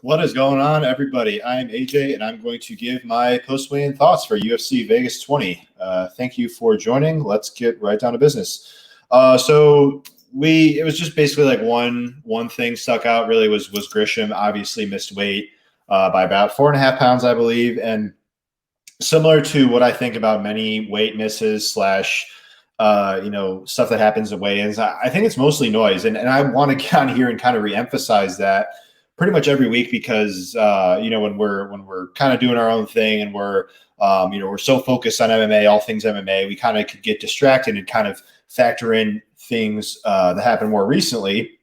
What is going on, everybody? I am AJ, and I'm going to give my post-weigh-in thoughts for UFC Vegas 20. Thank you for joining. Let's get right down to business. It was just basically like one thing stuck out. Really was Grisham obviously missed weight by about 4.5 pounds, I believe, and similar to what I think about many weight misses slash stuff that happens at weigh-ins. I think it's mostly noise, and I want to get on here and kind of reemphasize that pretty much every week because when we're kind of doing our own thing and we're so focused on MMA, all things MMA, we kind of could get distracted and kind of factor in things that happened more recently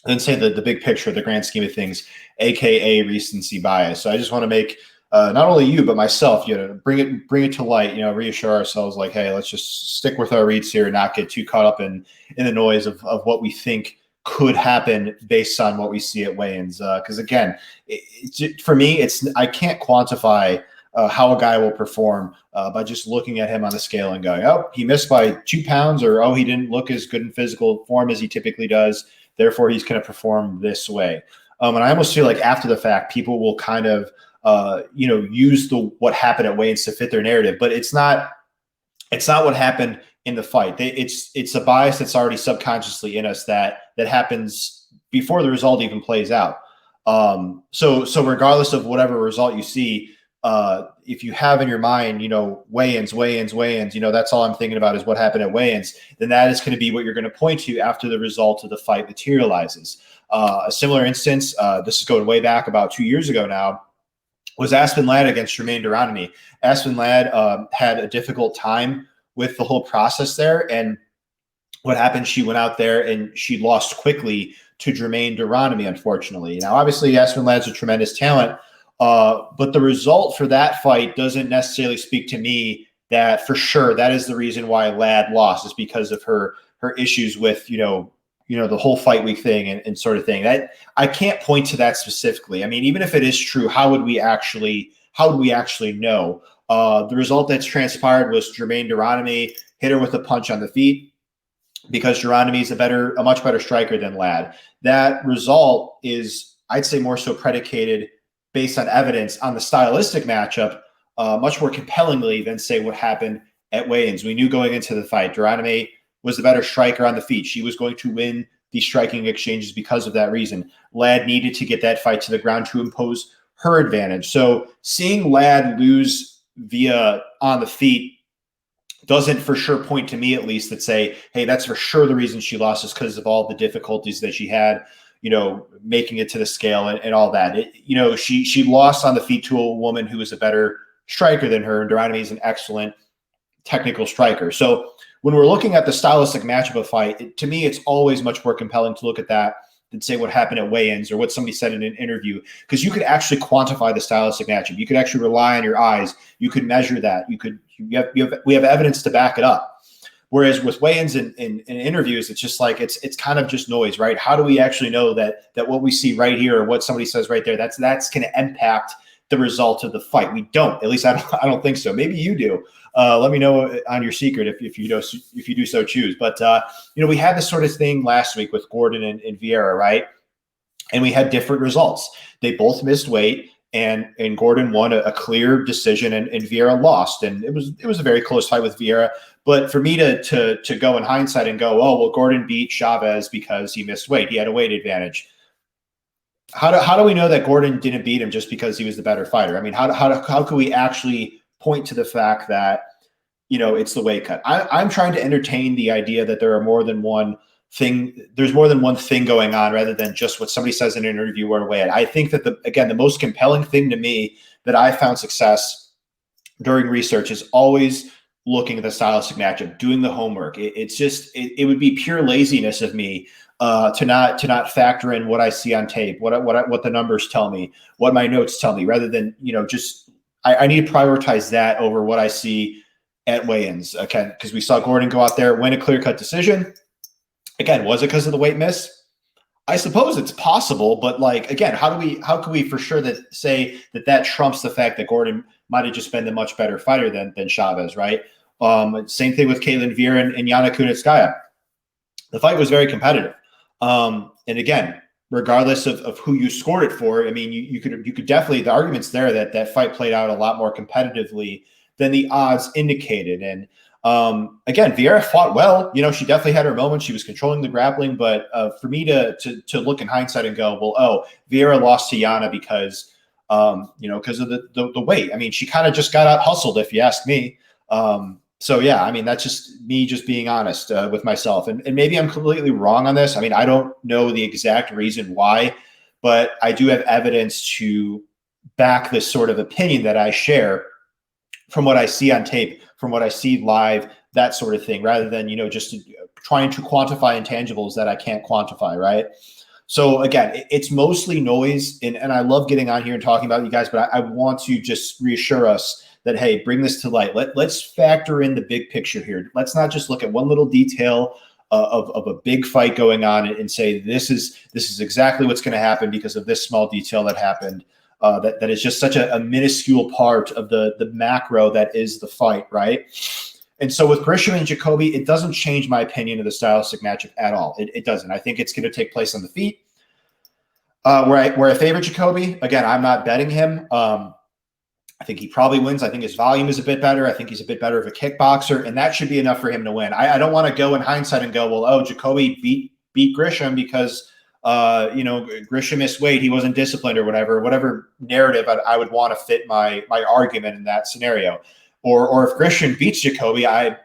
and say the big picture, the grand scheme of things, aka recency bias. So I just want to make not only you but myself, bring it to light, reassure ourselves like, hey, let's just stick with our reads here and not get too caught up in the noise of what we think could happen based on what we see at weigh-ins. Because again, for me, I can't quantify how a guy will perform by just looking at him on the scale and going, oh, he missed by 2 pounds, or oh, he didn't look as good in physical form as he typically does, therefore he's going to perform this way. And I almost feel like after the fact, people will kind of use what happened at weigh-ins to fit their narrative, but it's not what happened in the fight. It's a bias that's already subconsciously in us that happens before the result even plays out. So regardless of whatever result you see, if you have in your mind, weigh-ins, that's all I'm thinking about is what happened at weigh-ins, then that is going to be what you're going to point to after the result of the fight materializes. A similar instance, this is going way back about 2 years ago now, was Aspen Ladd against Jermaine Duranami. Aspen Ladd had a difficult time with the whole process there. And what happened, she went out there and she lost quickly to Jermaine Duranami, unfortunately. Now, obviously, Aspen Ladd's a tremendous talent, but the result for that fight doesn't necessarily speak to me that for sure that is the reason why Ladd lost, is because of her issues with, the whole fight week thing and sort of thing. That I can't point to that specifically. I mean, even if it is true, how would we actually know? The result that's transpired was Jermaine Duranami hit her with a punch on the feet because Duranami is a much better striker than Ladd. That result is, I'd say, more so predicated based on evidence on the stylistic matchup, much more compellingly than, say, what happened at weigh-ins. We knew going into the fight, Duranami was the better striker on the feet. She was going to win the striking exchanges because of that reason. Ladd needed to get that fight to the ground to impose her advantage. So seeing Ladd lose via on the feet doesn't for sure point to me, at least, that say, hey, that's for sure the reason she lost is because of all the difficulties that she had, making it to the scale and all that. She lost on the feet to a woman who was a better striker than her, and Duranami is an excellent technical striker. So when we're looking at the stylistic matchup of fight, to me, it's always much more compelling to look at that than say what happened at weigh-ins or what somebody said in an interview, because you could actually quantify the stylistic matchup. You could actually rely on your eyes. You could measure that. We have evidence to back it up. Whereas with weigh-ins and interviews, it's just like it's kind of just noise, right? How do we actually know that what we see right here or what somebody says right there, that's going to impact the result of the fight? We don't. At least I don't think so. Maybe you do. Let me know on your secret if you do so choose. But we had this sort of thing last week with Gordon and Vieira, right? And we had different results. They both missed weight, and Gordon won a clear decision, and Vieira lost. And it was a very close fight with Vieira. But for me to go in hindsight and go, oh well, Gordon beat Chavez because he missed weight. He had a weight advantage. How do we know that Gordon didn't beat him just because he was the better fighter? I mean, how can we actually point to the fact that, it's the weight cut? I'm trying to entertain the idea that there are more than one thing. There's more than one thing going on rather than just what somebody says in an interview or a weigh-in. I think that the most compelling thing to me that I found success during research is always looking at the stylistic matchup, doing the homework. It would be pure laziness of me to not factor in what I see on tape, what the numbers tell me, what my notes tell me, rather than, I need to prioritize that over what I see at weigh-ins. Okay, because we saw Gordon go out there, win a clear-cut decision. Again, was it because of the weight miss? I suppose it's possible, but again, how can we for sure say that trumps the fact that Gordon might have just been the much better fighter than Chavez, right? Same thing with Caitlin Vieira and Yana Kunitskaya. The fight was very competitive. And again, regardless of who you scored it for. I mean, you could definitely, the argument's there that that fight played out a lot more competitively than the odds indicated. And again, Vieira fought well. You know, she definitely had her moments. She was controlling the grappling, but for me to look in hindsight and go, well, oh, Vieira lost to Yana because you know, because of the weight. I mean, she kind of just got out hustled, if you ask me. So yeah, I mean, that's just me just being honest with myself. And maybe I'm completely wrong on this. I mean, I don't know the exact reason why, but I do have evidence to back this sort of opinion that I share from what I see on tape, from what I see live, that sort of thing, rather than, you know, just trying to quantify intangibles that I can't quantify, right? So again, it's mostly noise, and I love getting on here and talking about you guys, but I want to just reassure us that, hey, bring this to light. Let's factor in the big picture here. Let's not just look at one little detail of a big fight going on and say this is exactly what's going to happen because of this small detail that happened. That is just such a minuscule part of the macro that is the fight, right? And so with Grisham and Jacoby, it doesn't change my opinion of the stylistic matchup at all. It doesn't. I think it's going to take place on the feet. Where I favor Jacoby, again, I'm not betting him. I think he probably wins. I think his volume is a bit better. I think he's a bit better of a kickboxer, and that should be enough for him to win. I don't want to go in hindsight and go, well, oh, Jacoby beat Grisham because you know, Grisham missed weight, he wasn't disciplined or whatever narrative I would want to fit my argument in that scenario. Or if Grisham beats Jacoby, I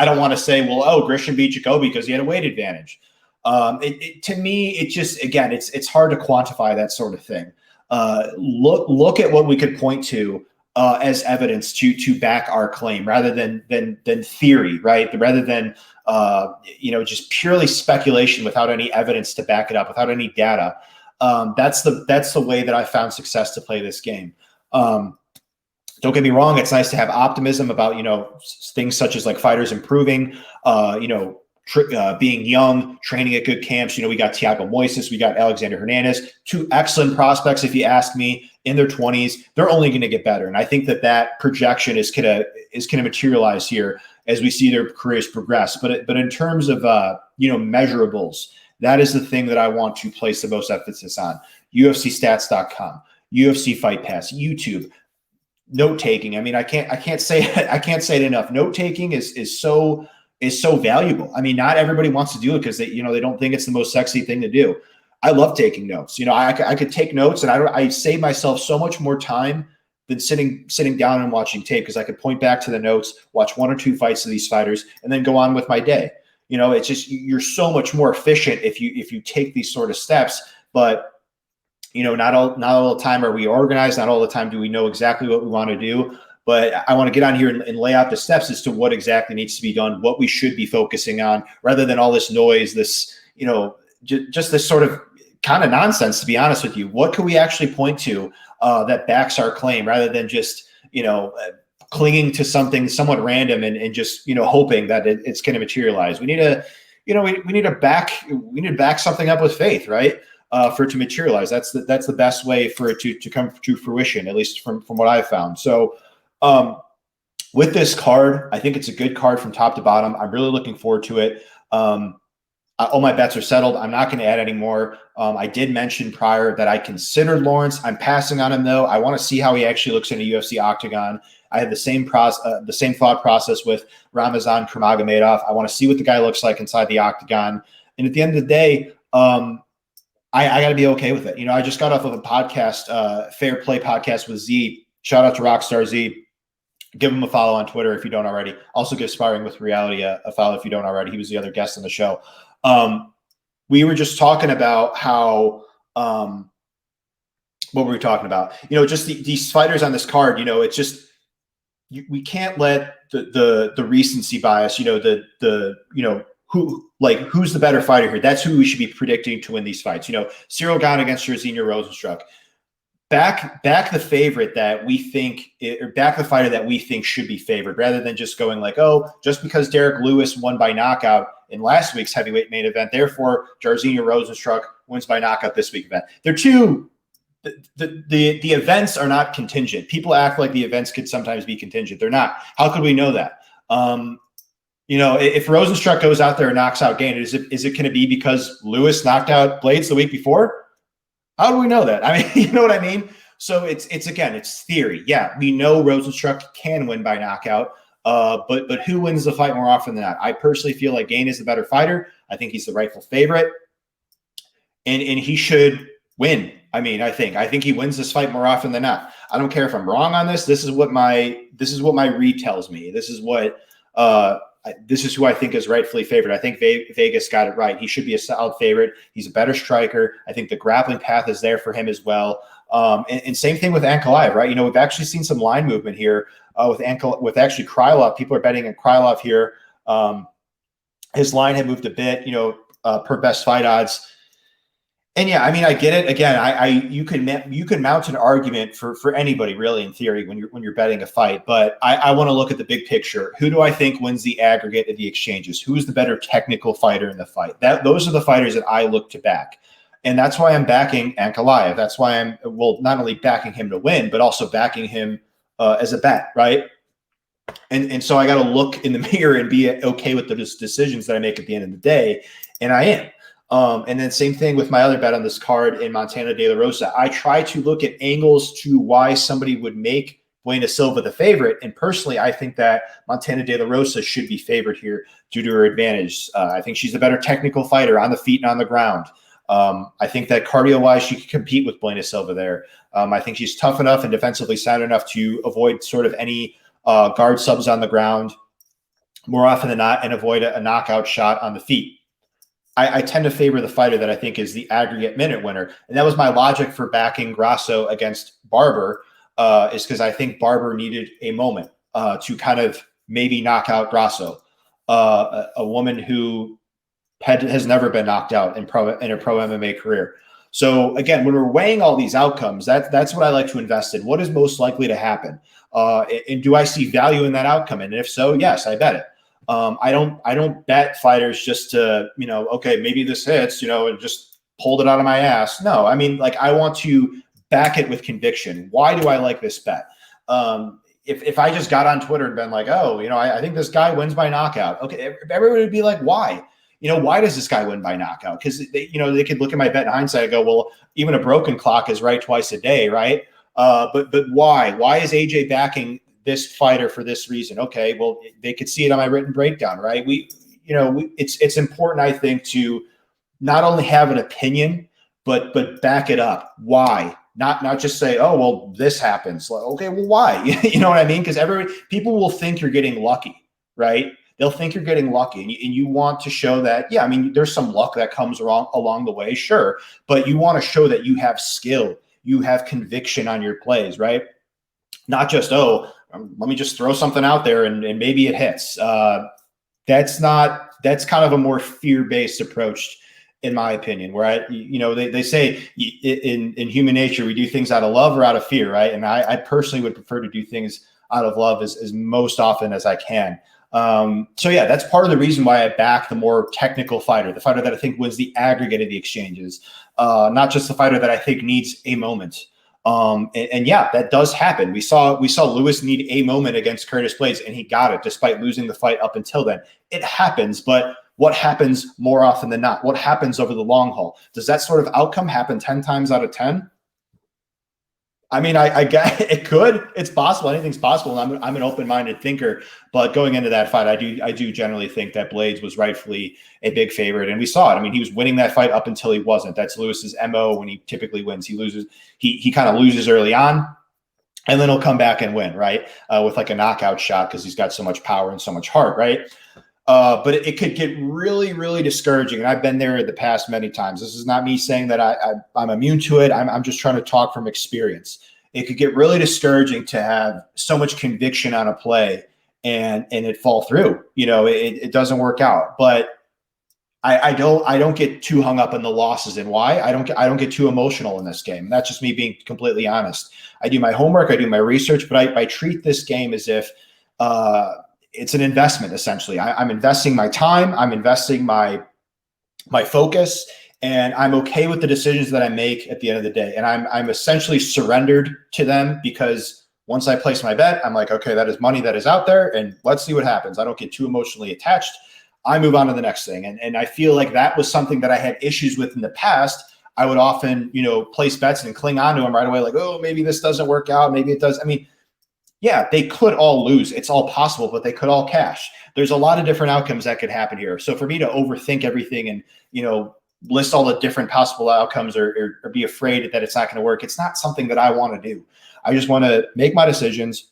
don't want to say, well, oh, Grisham beat Jacoby because he had a weight advantage. To me, it just, again, it's hard to quantify that sort of thing. Look at what we could point to as evidence to back our claim, rather than theory, right? Rather than you know, just purely speculation without any evidence to back it up, without any data. That's the way that I found success to play this game. Don't get me wrong; it's nice to have optimism about, you know, things such as like fighters improving, you know, being young, training at good camps. You know, we got Thiago Moises, we got Alexander Hernandez, two excellent prospects, if you ask me, in their 20s. They're only going to get better, and I think that projection is gonna materialize here as we see their careers progress. But in terms of you know, measurables, that is the thing that I want to place the most emphasis on. UFCstats.com, UFC Fight Pass, YouTube. Note taking. I mean, I can't say it enough. Note taking is so valuable. I mean, not everybody wants to do it because they don't think it's the most sexy thing to do. I love taking notes. You know, I could take notes, and I save myself so much more time than sitting down and watching tape, because I could point back to the notes, watch one or two fights of these fighters, and then go on with my day. You know, it's just, you're so much more efficient if you take these sort of steps. But you know, not all the time are we organized. Not all the time do we know exactly what we want to do. But I want to get on here and lay out the steps as to what exactly needs to be done, what we should be focusing on, rather than all this noise, this, you know, just this sort of kind of nonsense, to be honest with you. What can we actually point to that backs our claim, rather than just, you know, clinging to something somewhat random and just, you know, hoping that it's going to materialize. We need to, you know, we need to back something up with faith, right? For it to materialize. That's the best way for it to come to fruition, at least from what I've found. So with this card, I think it's a good card from top to bottom. I'm really looking forward to it. All my bets are settled. I'm not going to add any more. I did mention prior that I considered Lawrence. I'm passing on him, though. I want to see how he actually looks in a UFC octagon. I had the same thought process with Ramazan Nurmagomedov. I want to see what the guy looks like inside the octagon. And at the end of the day, I got to be okay with it. You know, I just got off of a podcast, Fair Play Podcast with Z. Shout out to Rockstar Z. Give him a follow on Twitter if you don't already. Also give Sparring with Reality a follow if you don't already. He was the other guest on the show. We were just talking about how what were we talking about? You know, just these fighters on this card. You know, it's just we can't let the recency bias. You know, you know, who's the better fighter here? That's who we should be predicting to win these fights. You know, Cyril Gane against Jairzinho Rozenstruik. Back the favorite that we think, or back the fighter that we think should be favored, rather than just going like, oh, just because Derek Lewis won by knockout in last week's heavyweight main event, therefore Jairzinho Rozenstruik wins by knockout this week's event. They're two. The events are not contingent. People act like the events could sometimes be contingent. They're not. How could we know that? You know, if Rozenstruik goes out there and knocks out Gane, is it going to be because Lewis knocked out Blades the week before? How do we know that? I mean, you know what I mean? So it's again, it's theory. Yeah, we know Rosenstruck can win by knockout, but who wins the fight more often than not? I personally feel like Gane is the better fighter. I think he's the rightful favorite, and he should win. I mean, I think he wins this fight more often than not. I don't care if I'm wrong on this. This is what my read tells me. This is what this is who I think is rightfully favored. I think Vegas got it right. He should be a solid favorite. He's a better striker. I think the grappling path is there for him as well. And same thing with Ankalaev, right? You know, we've actually seen some line movement here with actually Krylov. People are betting on Krylov here. His line had moved a bit, you know, per best fight odds. And yeah, I mean, I get it. Again, you can mount an argument for anybody really in theory when you're betting a fight, but I want to look at the big picture. Who do I think wins the aggregate of the exchanges? Who's the better technical fighter in the fight? Those are the fighters that I look to back. And that's why I'm backing Ankalaev. That's why I'm not only backing him to win, but also backing him as a bet, right? And so I got to look in the mirror and be okay with those decisions that I make at the end of the day, and I am. And then same thing with my other bet on this card in Montana De La Rosa. I try to look at angles to why somebody would make Buena Silva the favorite. And personally, I think that Montana De La Rosa should be favored here due to her advantage. I think she's a better technical fighter on the feet and on the ground. I think that cardio-wise, she could compete with Buena Silva there. I think she's tough enough and defensively sound enough to avoid sort of any guard subs on the ground more often than not and avoid a knockout shot on the feet. I tend to favor the fighter that I think is the aggregate minute winner. And that was my logic for backing Grasso against Barber, is because I think Barber needed a moment to kind of maybe knock out Grasso, a woman who has never been knocked out in a pro MMA career. So again, when we're weighing all these outcomes, that's what I like to invest in. What is most likely to happen? And do I see value in that outcome? And if so, yes, I bet it. I don't bet fighters just to, you know, okay, maybe this hits, you know, and just pulled it out of my ass. No, I mean, like, I want to back it with conviction. Why do I like this bet? If I just got on Twitter and been like, oh, you know, I think this guy wins by knockout. Okay, everybody would be like, why? You know, why does this guy win by knockout? Because, you know, they could look at my bet in hindsight and go, well, even a broken clock is right twice a day, right? But why? Why is AJ backing this fighter for this reason? Okay, well, they could see it on my written breakdown, right? It's important, I think, to not only have an opinion, but back it up. Why? Not just say, oh, well, this happens. Like, okay, well, why? You know what I mean? Because people will think you're getting lucky, right? They'll think you're getting lucky, and you want to show that, yeah, I mean, there's some luck that comes along the way, sure, but you want to show that you have skill, you have conviction on your plays, right? Not just, oh, let me just throw something out there and maybe it hits. That's kind of a more fear-based approach, in my opinion, where they say in human nature, we do things out of love or out of fear, right? And I personally would prefer to do things out of love as most often as I can. So yeah, that's part of the reason why I back the more technical fighter, the fighter that I think wins the aggregate of the exchanges, not just the fighter that I think needs a moment. And yeah, that does happen. We saw Lewis need a moment against Curtis Blades, and he got it despite losing the fight up until then. It happens, but what happens more often than not? What happens over the long haul? Does that sort of outcome happen 10 times out of 10? I mean, I get it could. It's possible. Anything's possible. And I'm an open-minded thinker. But going into that fight, I do generally think that Blades was rightfully a big favorite, and we saw it. I mean, he was winning that fight up until he wasn't. That's Lewis's MO when he typically wins. He loses. He kind of loses early on, and then he'll come back and win, right? With like a knockout shot because he's got so much power and so much heart, right? But it could get really, really discouraging. And I've been there in the past many times. This is not me saying that I'm immune to it. I'm just trying to talk from experience. It could get really discouraging to have so much conviction on a play and it fall through. You know, it doesn't work out. But I don't get too hung up on the losses. And why? I don't get too emotional in this game. And that's just me being completely honest. I do my homework, I do my research, but I treat this game as if it's an investment, essentially. I'm investing my time, I'm investing my focus, and I'm okay with the decisions that I make at the end of the day. And I'm essentially surrendered to them because once I place my bet, I'm like, okay, that is money that is out there, and let's see what happens. I don't get too emotionally attached. I move on to the next thing. And I feel like that was something that I had issues with in the past. I would often, place bets and cling on to them right away. Like, oh, maybe this doesn't work out. Maybe it does. I mean, yeah, they could all lose. It's all possible, but they could all cash. There's a lot of different outcomes that could happen here. So for me to overthink everything and, list all the different possible outcomes or be afraid that it's not going to work, it's not something that I want to do. I just want to make my decisions,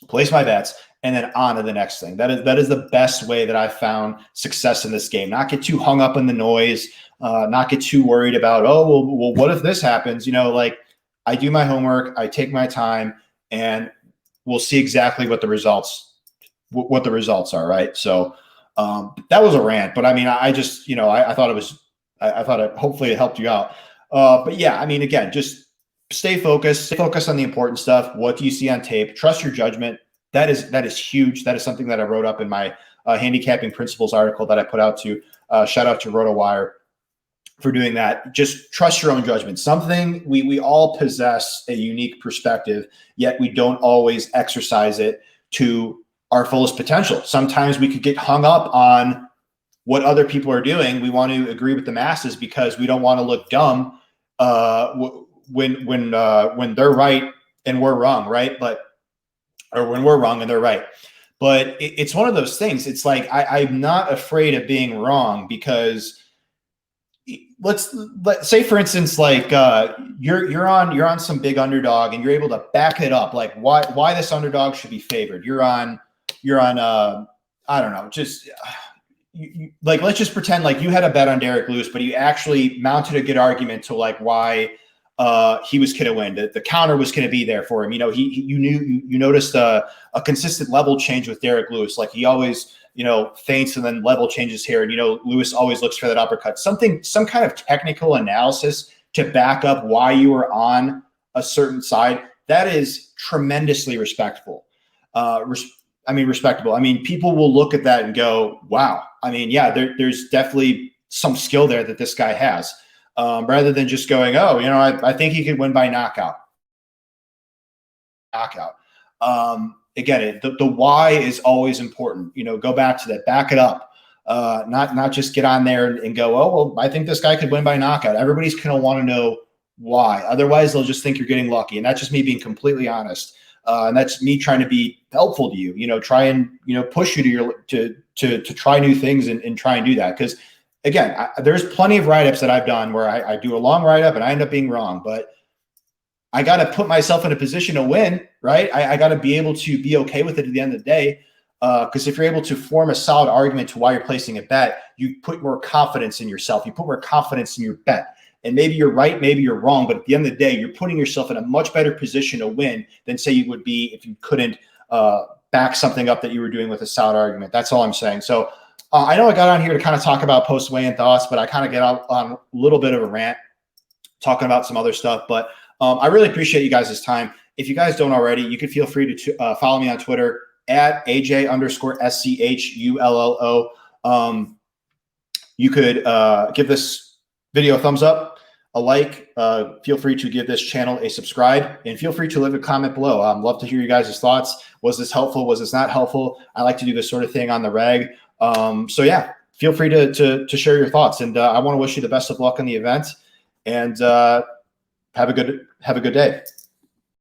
place my bets, and then on to the next thing. That is the best way that I've found success in this game. Not get too hung up in the noise, not get too worried about, oh, well, what if this happens? Like I do my homework, I take my time, and we'll see exactly what the results are, right? So that was a rant, but I mean, I just, I thought it was, I thought it, hopefully it helped you out. But yeah, I mean, again, just stay focused on the important stuff. What do you see on tape? Trust your judgment. That is huge. That is something that I wrote up in my handicapping principles article that I put out to shout out to RotoWire for doing that. Just trust your own judgment. Something we all possess a unique perspective, yet we don't always exercise it to our fullest potential. Sometimes we could get hung up on what other people are doing. We want to agree with the masses because we don't want to look dumb when they're right and we're wrong, right? Or when we're wrong and they're right. But it's one of those things. It's like I'm not afraid of being wrong because let's say, for instance, like you're on some big underdog and you're able to back it up. Like why this underdog should be favored. You're on I don't know, just like, let's just pretend like you had a bet on Derek Lewis, but you actually mounted a good argument to like why he was going to win. The counter was going to be there for him. You noticed a consistent level change with Derek Lewis. Like he always, feints and then level changes here. And, Lewis always looks for that uppercut, some kind of technical analysis to back up why you were on a certain side. That is tremendously respectable. Respectable. I mean, people will look at that and go, wow. I mean, yeah, there's definitely some skill there that this guy has. Rather than just going, oh, I think he could win by knockout. Again, the why is always important. Go back to that, back it up. Not just get on there and go, oh, well, I think this guy could win by knockout. Everybody's going to want to know why. Otherwise, they'll just think you're getting lucky. And that's just me being completely honest. And that's me trying to be helpful to you, try and, push you to try new things and try and do that. Because again, there's plenty of write-ups that I've done where I do a long write-up and I end up being wrong, but I got to put myself in a position to win, right? I got to be able to be okay with it at the end of the day. Because if you're able to form a solid argument to why you're placing a bet, you put more confidence in yourself. You put more confidence in your bet. And maybe you're right, maybe you're wrong, but at the end of the day, you're putting yourself in a much better position to win than say you would be if you couldn't back something up that you were doing with a solid argument. That's all I'm saying. So I know I got on here to kind of talk about post weigh-in thoughts, but I kind of get out on a little bit of a rant talking about some other stuff. But I really appreciate you guys' time. If you guys don't already, you can feel free to follow me on Twitter at AJ_SCHULLO. You could give this video a thumbs up, a like. Feel free to give this channel a subscribe, and feel free to leave a comment below. Love to hear you guys' thoughts. Was this helpful? Was this not helpful? I like to do this sort of thing on the reg. So yeah, feel free to share your thoughts. And I want to wish you the best of luck on the event, and have a good day.